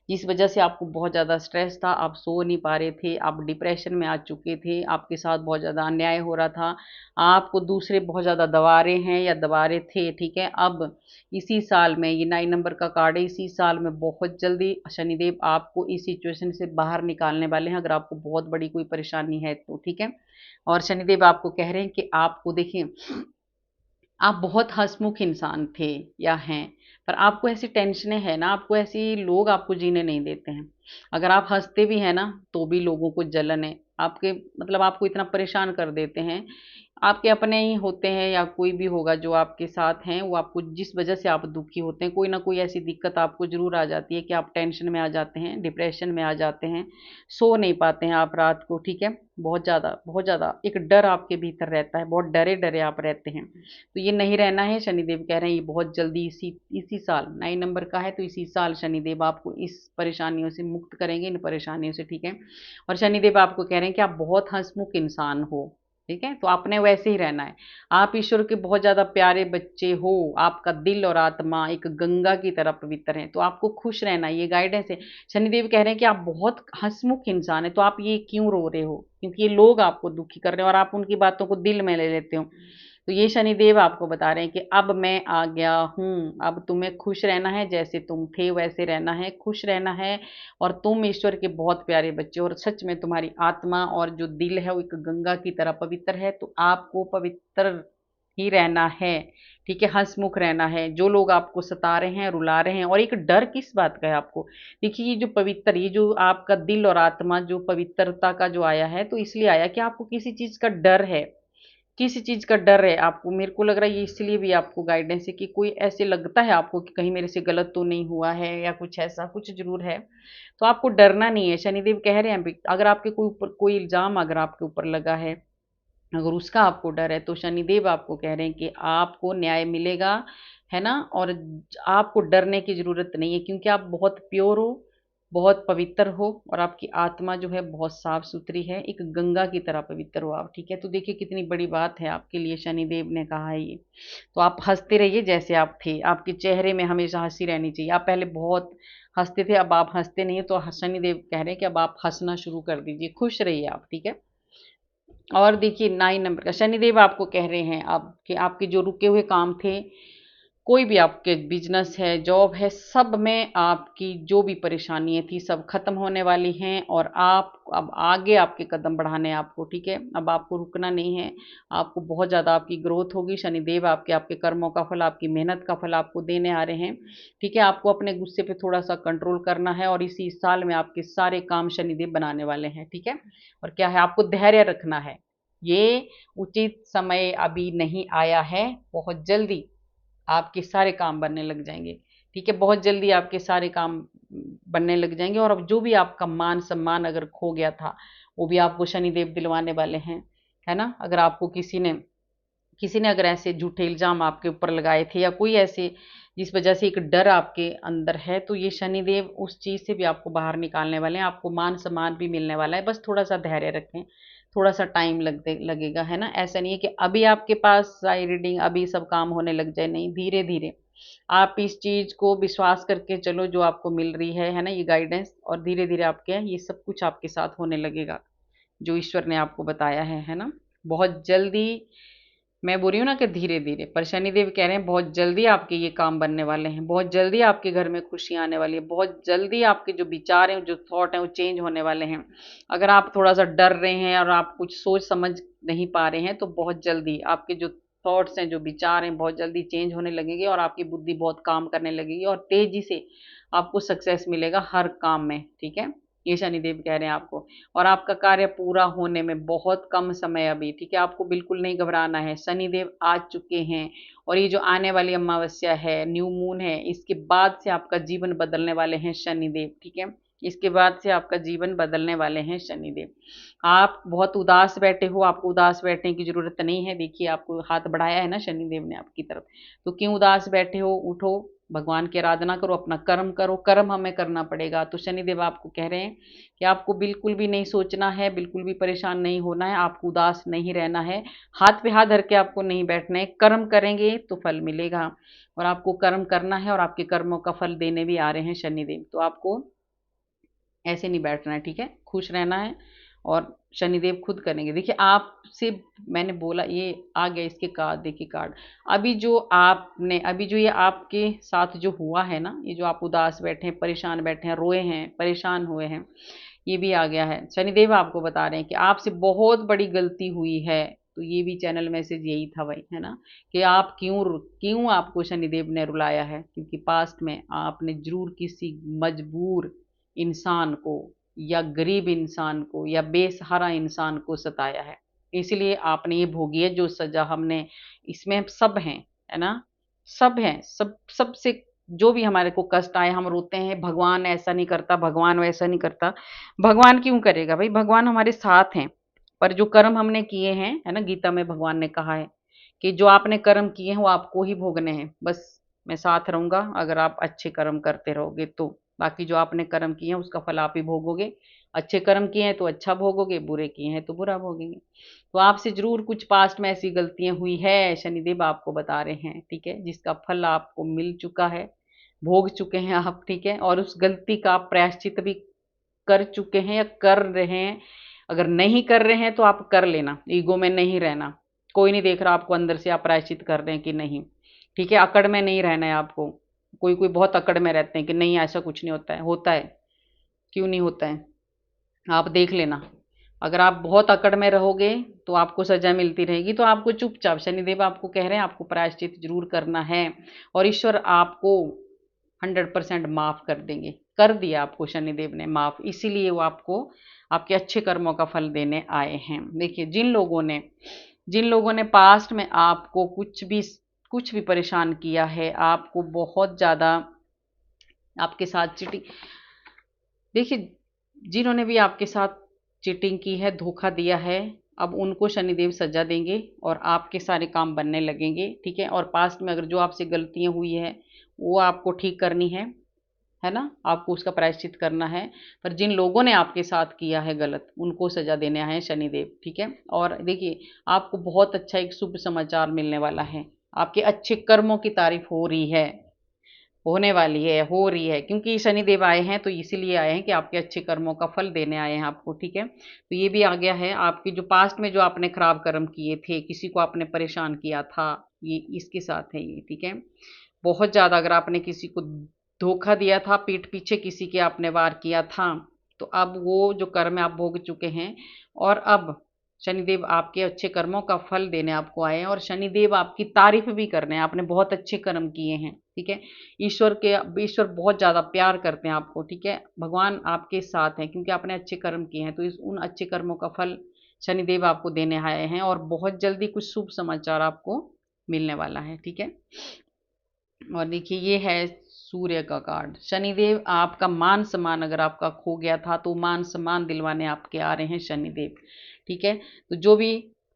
जिस वजह से आपको बहुत ज़्यादा स्ट्रेस था, आप सो नहीं पा रहे थे, आप डिप्रेशन में आ चुके थे, आपके साथ बहुत ज़्यादा अन्याय हो रहा था, आपको दूसरे बहुत ज़्यादा दबा रहे हैं या दबा रहे थे, ठीक है? अब इसी साल में, ये 9 नंबर का कार्ड है, इसी साल में बहुत जल्दी शनिदेव आपको इस सिचुएशन से बाहर निकालने वाले हैं, अगर आपको बहुत बड़ी कोई परेशानी है तो, ठीक है? और शनिदेव आपको कह रहे हैं कि आपको देखिए, आप बहुत हँसमुख इंसान थे या हैं, पर आपको ऐसी टेंशनें हैं ना, आपको ऐसी लोग आपको जीने नहीं देते हैं। अगर आप हँसते भी हैं ना, तो भी लोगों को जलन है। आपके मतलब आपको इतना परेशान कर देते हैं। आपके अपने ही होते हैं या कोई भी होगा जो आपके साथ हैं, वो आपको जिस वजह से आप दुखी होते हैं, कोई ना कोई ऐसी दिक्कत आपको ज़रूर आ जाती है कि आप टेंशन में आ जाते हैं, डिप्रेशन में आ जाते हैं, सो नहीं पाते हैं आप रात को, ठीक है। बहुत ज़्यादा एक डर आपके भीतर रहता है, बहुत डरे डरे आप रहते हैं। तो ये नहीं रहना है, शनिदेव कह रहे हैं ये बहुत जल्दी इसी इसी साल 9 नंबर का है, तो इसी साल शनिदेव आपको इस परेशानियों से मुक्त करेंगे, इन परेशानियों से, ठीक है। और शनिदेव आपको कह रहे हैं कि आप बहुत हंसमुख इंसान हो, ठीक है। तो आपने वैसे ही रहना है। आप ईश्वर के बहुत ज्यादा प्यारे बच्चे हो, आपका दिल और आत्मा एक गंगा की तरह पवित्र है, तो आपको खुश रहना है, ये गाइडेंस है। शनिदेव कह रहे हैं कि आप बहुत हंसमुख इंसान है, तो आप ये क्यों रो रहे हो, क्योंकि ये लोग आपको दुखी कर रहे हैं और आप उनकी बातों को दिल में ले लेते हो। तो ये शनिदेव आपको बता रहे हैं कि अब मैं आ गया हूँ, अब तुम्हें खुश रहना है, जैसे तुम थे वैसे रहना है, खुश रहना है। और तुम ईश्वर के बहुत प्यारे बच्चे हो, और सच में तुम्हारी आत्मा और जो दिल है वो एक गंगा की तरह पवित्र है, तो आपको पवित्र ही रहना है, ठीक है। हंसमुख रहना है। जो लोग आपको सता रहे हैं, रुला रहे हैं, और एक डर किस बात का है आपको, देखिए ये जो पवित्र, ये जो आपका दिल और आत्मा जो पवित्रता का जो आया है, तो इसलिए आया कि आपको किसी चीज का डर है, किसी चीज का डर है आपको। मेरे को लग रहा है ये इसलिए भी आपको गाइडेंस है कि कोई ऐसे लगता है आपको कि कहीं मेरे से गलत तो नहीं हुआ है, या कुछ ऐसा कुछ जरूर है। तो आपको डरना नहीं है, शनिदेव कह रहे हैं अगर आपके कोई ऊपर कोई इल्जाम अगर आपके ऊपर लगा है, अगर उसका आपको डर है, तो शनिदेव आपको कह रहे हैं कि आपको न्याय मिलेगा, है ना। और आपको डरने की जरूरत नहीं है, क्योंकि आप बहुत प्योर हो, बहुत पवित्र हो, और आपकी आत्मा जो है बहुत साफ सुथरी है, एक गंगा की तरह पवित्र हो आप, ठीक है। तो देखिए कितनी बड़ी बात है आपके लिए, शनिदेव ने कहा है ये। तो आप हंसते रहिए जैसे आप थे, आपके चेहरे में हमेशा हंसी रहनी चाहिए। आप पहले बहुत हंसते थे, अब आप हंसते नहीं है, तो शनिदेव कह रहे हैं कि अब आप हंसना शुरू कर दीजिए, खुश रहिए आप, ठीक है। और देखिए 9 नंबर का शनिदेव आपको कह रहे हैं आप कि आपके जो रुके हुए काम थे, कोई भी आपके बिजनेस है, जॉब है, सब में आपकी जो भी परेशानियां थी सब खत्म होने वाली हैं, और आप अब आगे आपके कदम बढ़ाने हैं आपको, ठीक है। अब आपको रुकना नहीं है, आपको बहुत ज़्यादा आपकी ग्रोथ होगी। शनिदेव आपके आपके कर्मों का फल, आपकी मेहनत का फल आपको देने आ रहे हैं, ठीक है। आपको अपने गुस्से पे थोड़ा सा कंट्रोल करना है, और इसी साल में आपके सारे काम शनिदेव बनाने वाले हैं, ठीक है। और क्या है, आपको धैर्य रखना है। ये उचित समय अभी नहीं आया है, बहुत जल्दी आपके सारे काम बनने लग जाएंगे, ठीक है। बहुत जल्दी आपके सारे काम बनने लग जाएंगे, और अब जो भी आपका मान सम्मान अगर खो गया था, वो भी आपको शनिदेव दिलवाने वाले हैं, है ना। अगर आपको किसी ने अगर ऐसे झूठे इल्जाम आपके ऊपर लगाए थे, या कोई ऐसे जिस वजह से एक डर आपके अंदर है, तो ये शनिदेव उस चीज से भी आपको बाहर निकालने वाले हैं, आपको मान सम्मान भी मिलने वाला है। बस थोड़ा सा धैर्य रखें, थोड़ा सा टाइम लगेगा, है ना। ऐसा नहीं है कि अभी आपके पास आई रीडिंग, अभी सब काम होने लग जाए, नहीं, धीरे धीरे आप इस चीज को विश्वास करके चलो जो आपको मिल रही है ना, ये गाइडेंस, और धीरे धीरे आपके ये सब कुछ आपके साथ होने लगेगा जो ईश्वर ने आपको बताया है ना। बहुत जल्दी, मैं बोल रही हूँ ना कि धीरे धीरे, पर शनिदेव कह रहे हैं बहुत जल्दी आपके ये काम बनने वाले हैं, बहुत जल्दी आपके घर में खुशियां आने वाली है, बहुत जल्दी आपके जो विचार हैं, जो थॉट हैं, वो चेंज होने वाले हैं। अगर आप थोड़ा सा डर रहे हैं और आप कुछ सोच समझ नहीं पा रहे हैं, तो बहुत जल्दी आपके जो थॉट्स हैं, जो विचार हैं, बहुत जल्दी चेंज होने लगेंगे, और आपकी बुद्धि बहुत काम करने लगेगी, और तेजी से आपको सक्सेस मिलेगा हर काम में, ठीक है। ये शनिदेव कह रहे हैं आपको। और आपका कार्य पूरा होने में बहुत कम समय अभी, ठीक है। आपको बिल्कुल नहीं घबराना है, शनिदेव आ चुके हैं, और ये जो आने वाली अमावस्या है, न्यू मून है, इसके बाद से आपका जीवन बदलने वाले हैं शनिदेव, ठीक है। इसके बाद से आपका जीवन बदलने वाले हैं शनिदेव। आप बहुत उदास बैठे हो, आपको उदास बैठने की जरूरत नहीं है। देखिए आपको हाथ बढ़ाया है ना शनिदेव ने आपकी तरफ, तो क्यों उदास बैठे हो, उठो, भगवान की आराधना करो, अपना कर्म करो, कर्म हमें करना पड़ेगा। तो शनिदेव आपको कह रहे हैं कि आपको बिल्कुल भी नहीं सोचना है, बिल्कुल भी परेशान नहीं होना है, आपको उदास नहीं रहना है, हाथ पे हाथ धर के आपको नहीं बैठना है। कर्म करेंगे तो फल मिलेगा, और आपको कर्म करना है, और आपके कर्मों का फल देने भी आ रहे हैं शनिदेव। तो आपको ऐसे नहीं बैठना है, ठीक है, खुश रहना है, और शनिदेव खुद करेंगे। देखिए आपसे मैंने बोला, ये आ गया इसके कार्ड, देखिए कार्ड। अभी जो ये आपके साथ जो हुआ है ना, ये जो आप उदास बैठे हैं, परेशान बैठे हैं, रोए हैं, परेशान हुए हैं, ये भी आ गया है। शनिदेव आपको बता रहे हैं कि आपसे बहुत बड़ी गलती हुई है। तो ये भी चैनल मैसेज यही था भाई, है ना, कि आप क्यों आपको शनिदेव ने रुलाया है, क्योंकि पास्ट में आपने जरूर किसी मजबूर इंसान को, या गरीब इंसान को, या बेसहारा इंसान को सताया है, इसीलिए आपने ये भोगी है जो सजा हमने, इसमें सब है ना, सब है, सब सबसे जो भी हमारे को कष्ट आए हम रोते हैं, भगवान ऐसा नहीं करता, भगवान वैसा नहीं करता। भगवान क्यों करेगा भाई, भगवान हमारे साथ हैं। पर जो कर्म हमने किए हैं, है ना, गीता में भगवान ने कहा है कि जो आपने कर्म किए हैं वो आपको ही भोगने हैं। बस मैं साथ रहूंगा अगर आप अच्छे कर्म करते रहोगे तो। बाकी जो आपने कर्म किए हैं उसका फल आप ही भोगोगे। अच्छे कर्म किए हैं तो अच्छा भोगोगे, बुरे किए हैं तो बुरा भोगेंगे। तो आपसे जरूर कुछ पास्ट में ऐसी गलतियां हुई है, शनिदेव आपको बता रहे हैं, ठीक है, जिसका फल आपको मिल चुका है, भोग चुके हैं आप, ठीक है, और उस गलती का आप प्रायश्चित भी कर चुके हैं या कर रहे हैं। अगर नहीं कर रहे हैं तो आप कर लेना, ईगो में नहीं रहना। कोई नहीं देख रहा आपको अंदर से आप प्रायश्चित कर रहे हैं कि नहीं, ठीक है, अकड़ में नहीं रहना है आपको। कोई कोई बहुत अकड़ में रहते हैं कि नहीं ऐसा कुछ नहीं होता है, होता है, क्यों नहीं होता है, आप देख लेना। अगर आप बहुत अकड़ में रहोगे तो आपको सजा मिलती रहेगी, तो आपको चुपचाप, शनिदेव आपको कह रहे हैं आपको प्रायश्चित जरूर करना है, और ईश्वर आपको 100% माफ कर देंगे। कर दिया आपको शनिदेव ने माफ, इसीलिए वो आपको आपके अच्छे कर्मों का फल देने आए हैं। देखिए, जिन लोगों ने पास्ट में आपको कुछ भी परेशान किया है, आपको बहुत ज़्यादा आपके साथ चीटिंग, देखिए, जिन्होंने भी आपके साथ चीटिंग की है, धोखा दिया है, अब उनको शनिदेव सजा देंगे और आपके सारे काम बनने लगेंगे, ठीक है। और पास्ट में अगर जो आपसे गलतियां हुई है वो आपको ठीक करनी है ना, आपको उसका प्रायश्चित करना है। पर जिन लोगों ने आपके साथ किया है गलत, उनको सजा देने आए हैं शनिदेव, ठीक है। और देखिए, आपको बहुत अच्छा एक शुभ समाचार मिलने वाला है, आपके अच्छे कर्मों की तारीफ हो रही है, होने वाली है, हो रही है, क्योंकि शनिदेव आए हैं तो इसीलिए आए हैं कि आपके अच्छे कर्मों का फल देने आए हैं आपको, ठीक है। तो ये भी आ गया है, आपकी जो पास्ट में जो आपने खराब कर्म किए थे, किसी को आपने परेशान किया था, ये इसके साथ है ये, ठीक है। बहुत ज़्यादा अगर आपने किसी को धोखा दिया था, पीठ पीछे किसी के आपने वार किया था, तो अब वो जो कर्म है आप भोग चुके हैं। और अब शनिदेव आपके अच्छे कर्मों का फल देने आपको आए हैं, और शनिदेव आपकी तारीफ भी कर रहे हैं, आपने बहुत अच्छे कर्म किए हैं, ठीक है। ईश्वर बहुत ज़्यादा प्यार करते हैं आपको, ठीक है। भगवान आपके साथ हैं क्योंकि आपने अच्छे कर्म किए हैं, तो उन अच्छे कर्मों का फल शनिदेव आपको देने आए हैं, और बहुत जल्दी कुछ शुभ समाचार आपको मिलने वाला है, ठीक है। और देखिए, ये है सूर्य का कार्ड। शनिदेव आपका मान सम्मान अगर आपका खो गया था तो मान सम्मान दिलवाने आपके आ रहे हैं शनिदेव, ठीक है। तो जो भी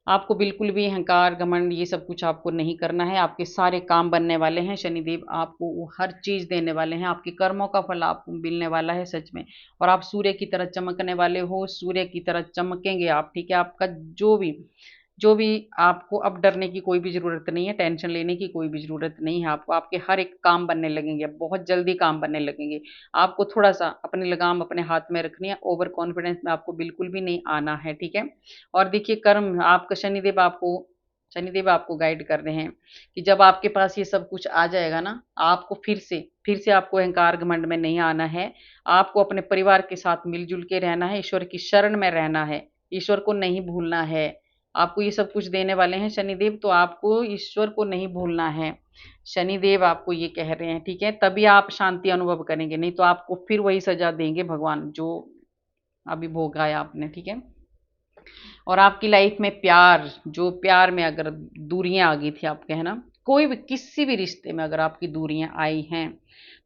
आपको बिल्कुल भी अहंकार घमंड ये सब कुछ आपको नहीं करना है, आपके सारे काम बनने वाले हैं, शनिदेव आपको वो हर चीज देने वाले हैं, आपके कर्मों का फल आपको मिलने वाला है सच में। और आप सूर्य की तरह चमकने वाले हो, सूर्य की तरह चमकेंगे आप, ठीक है। आपका जो भी आपको अब डरने की कोई भी ज़रूरत नहीं है, टेंशन लेने की कोई भी ज़रूरत नहीं है आपको, आपके हर एक काम बनने लगेंगे, अब बहुत जल्दी काम बनने लगेंगे। आपको थोड़ा सा अपनी लगाम अपने हाथ में रखनी है, ओवर कॉन्फिडेंस में आपको बिल्कुल भी नहीं आना है, ठीक है। और देखिए, कर्म आपका शनिदेव आपको गाइड कर रहे हैं कि जब आपके पास ये सब कुछ आ जाएगा ना, आपको फिर से आपको अहंकार घमंड में नहीं आना है। आपको अपने परिवार के साथ मिलजुल के रहना है, ईश्वर की शरण में रहना है, ईश्वर को नहीं भूलना है। आपको ये सब कुछ देने वाले हैं शनिदेव, तो आपको ईश्वर को नहीं भूलना है। शनिदेव आपको ये कह रहे हैं, ठीक है, तभी आप शांति अनुभव करेंगे, नहीं तो आपको फिर वही सजा देंगे भगवान जो अभी भोगा है आपने, ठीक है। और आपकी लाइफ में प्यार में अगर दूरियां आ गई थी आपके, है ना, कोई भी किसी भी रिश्ते में अगर आपकी दूरियां आई हैं,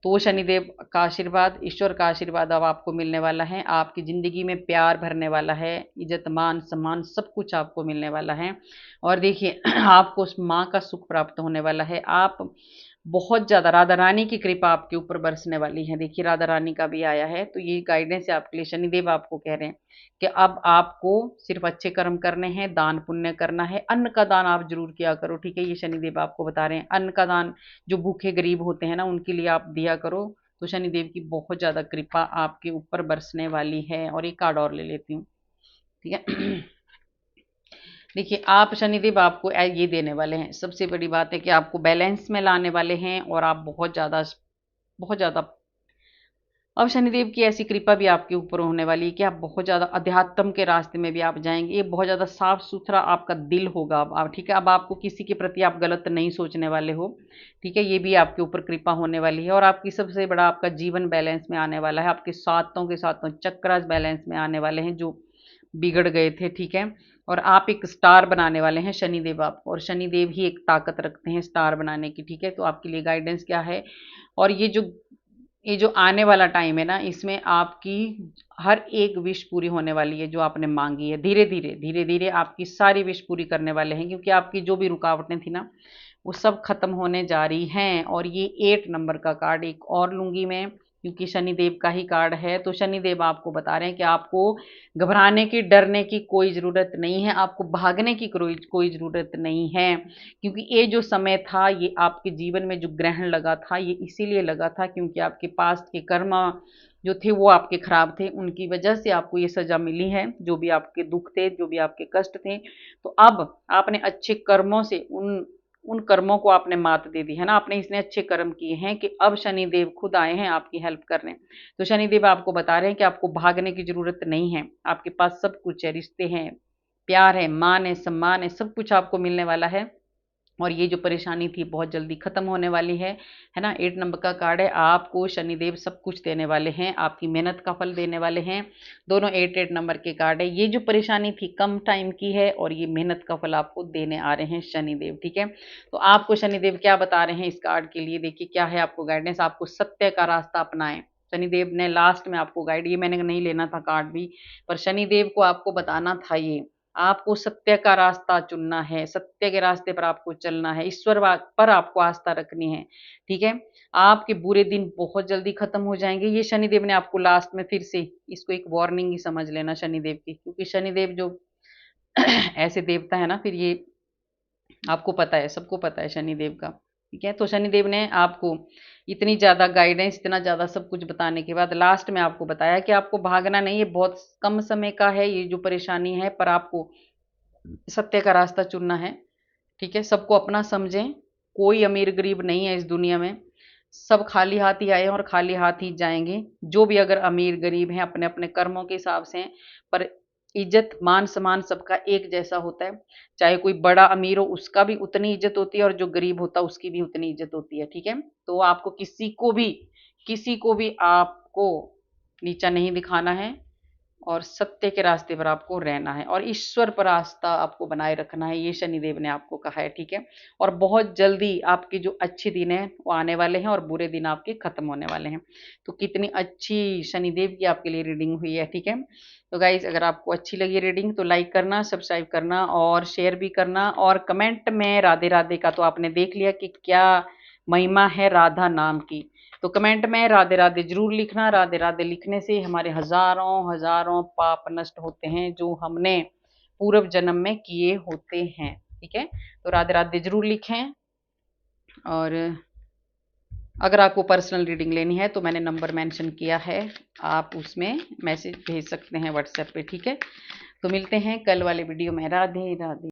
तो वो शनिदेव का आशीर्वाद, ईश्वर का आशीर्वाद अब आपको मिलने वाला है। आपकी ज़िंदगी में प्यार भरने वाला है, इज्जत मान सम्मान सब कुछ आपको मिलने वाला है। और देखिए, आपको उस माँ का सुख प्राप्त होने वाला है। आप बहुत ज़्यादा राधा रानी की कृपा आपके ऊपर बरसने वाली है। देखिए, राधा रानी का भी आया है, तो ये गाइडेंस है आपके लिए, शनिदेव आपको कह रहे हैं कि अब आपको सिर्फ अच्छे कर्म करने हैं, दान पुण्य करना है, अन्न का दान आप जरूर किया करो, ठीक है। ये शनिदेव आपको बता रहे हैं, अन्न का दान जो भूखे गरीब होते हैं ना, उनके लिए आप दिया करो, तो शनिदेव की बहुत ज़्यादा कृपा आपके ऊपर बरसने वाली है। और एक कार्ड और ले लेती हूँ, ठीक है। देखिए, आप शनिदेव आपको ये देने वाले हैं, सबसे बड़ी बात है कि आपको बैलेंस में लाने वाले हैं, और आप बहुत ज़्यादा अब शनिदेव की ऐसी कृपा भी आपके ऊपर होने वाली है कि आप बहुत ज़्यादा अध्यात्म के रास्ते में भी आप जाएंगे। ये बहुत ज़्यादा साफ सुथरा आपका दिल होगा अब आप, ठीक है। अब आपको किसी के प्रति आप गलत नहीं सोचने वाले हो, ठीक है। ये भी आपके ऊपर कृपा होने वाली है। और आपकी सबसे बड़ा आपका जीवन बैलेंस में आने वाला है, आपके सातों के सातों चक्रास बैलेंस में आने वाले हैं जो बिगड़ गए थे, ठीक है। और आप एक स्टार बनाने वाले हैं शनिदेव आपको, और शनिदेव ही एक ताकत रखते हैं स्टार बनाने की, ठीक है। तो आपके लिए गाइडेंस क्या है, और ये जो आने वाला टाइम है ना, इसमें आपकी हर एक विश पूरी होने वाली है जो आपने मांगी है। धीरे धीरे आपकी सारी विश पूरी करने वाले हैं, क्योंकि आपकी जो भी रुकावटें थी ना वो सब खत्म होने जा रही हैं। और ये 8 नंबर का कार्ड एक और लूंगी मैं, क्योंकि शनिदेव का ही कार्ड है। तो शनिदेव आपको बता रहे हैं कि आपको घबराने की, डरने की कोई ज़रूरत नहीं है, आपको भागने की कोई ज़रूरत नहीं है, क्योंकि ये जो समय था, ये आपके जीवन में जो ग्रहण लगा था, ये इसीलिए लगा था क्योंकि आपके पास्ट के कर्म जो थे वो आपके खराब थे, उनकी वजह से आपको ये सजा मिली है। जो भी आपके दुख थे, जो भी आपके कष्ट थे, तो अब आपने अच्छे कर्मों से उन उन कर्मों को आपने मात दे दी है ना, आपने इसने अच्छे कर्म किए हैं कि अब शनिदेव खुद आए हैं आपकी हेल्प करने। तो शनिदेव आपको बता रहे हैं कि आपको भागने की जरूरत नहीं है, आपके पास सब कुछ है, रिश्ते हैं, प्यार है, मान है, सम्मान है, सब कुछ आपको मिलने वाला है। और ये जो परेशानी थी बहुत जल्दी खत्म होने वाली है ना। 8 नंबर का कार्ड है, आपको शनिदेव सब कुछ देने वाले हैं, आपकी मेहनत का फल देने वाले हैं। दोनों 8 नंबर के कार्ड है। ये जो परेशानी थी कम टाइम की है, और ये मेहनत का फल आपको देने आ रहे हैं शनिदेव, ठीक है। तो आपको शनिदेव क्या बता रहे हैं इस कार्ड के लिए, देखिए क्या है आपको गाइडेंस। आपको सत्य का रास्ता अपनाएं। शनिदेव ने लास्ट में आपको गाइड, ये मैंने नहीं लेना था कार्ड भी, पर शनिदेव को आपको बताना था ये, आपको सत्य का रास्ता चुनना है, सत्य के रास्ते पर आपको चलना है, ईश्वर पर आपको आस्था रखनी है, ठीक है। आपके बुरे दिन बहुत जल्दी खत्म हो जाएंगे। ये शनिदेव ने आपको लास्ट में फिर से, इसको एक वार्निंग ही समझ लेना शनिदेव की, क्योंकि शनिदेव जो ऐसे देवता है ना, फिर ये आपको पता है, सबको पता है शनिदेव का, ठीक है। तो शनिदेव ने आपको इतनी ज़्यादा गाइडेंस, इतना ज़्यादा सब कुछ बताने के बाद लास्ट में आपको बताया कि आपको भागना नहीं है, बहुत कम समय का है ये जो परेशानी है, पर आपको सत्य का रास्ता चुनना है, ठीक है। सबको अपना समझें, कोई अमीर गरीब नहीं है इस दुनिया में, सब खाली हाथ ही आए हैं और खाली हाथ ही जाएंगे। जो भी अगर अमीर गरीब हैं अपने अपने कर्मों के हिसाब से हैं, पर इज्जत मान सम्मान सबका एक जैसा होता है। चाहे कोई बड़ा अमीर हो उसका भी उतनी इज्जत होती है, और जो गरीब होता है उसकी भी उतनी इज्जत होती है, ठीक है। तो आपको किसी को भी आपको नीचा नहीं दिखाना है, और सत्य के रास्ते पर आपको रहना है, और ईश्वर पर आस्था आपको बनाए रखना है, ये शनिदेव ने आपको कहा है, ठीक है। और बहुत जल्दी आपके जो अच्छे दिन हैं वो आने वाले हैं, और बुरे दिन आपके खत्म होने वाले हैं। तो कितनी अच्छी शनिदेव की आपके लिए रीडिंग हुई है, ठीक है। तो गाइज अगर आपको अच्छी लगी रीडिंग तो लाइक करना, सब्सक्राइब करना और शेयर भी करना, और कमेंट में राधे राधे का तो आपने देख लिया कि क्या महिमा है राधा नाम की। तो कमेंट में राधे राधे जरूर लिखना। राधे राधे लिखने से हमारे हजारों हजारों पाप नष्ट होते हैं जो हमने पूर्व जन्म में किए होते हैं, ठीक है। तो राधे राधे जरूर लिखें, और अगर आपको पर्सनल रीडिंग लेनी है तो मैंने नंबर मेंशन किया है, आप उसमें मैसेज भेज सकते हैं व्हाट्सएप पे, ठीक है। तो मिलते हैं कल वाले वीडियो में। राधे राधे।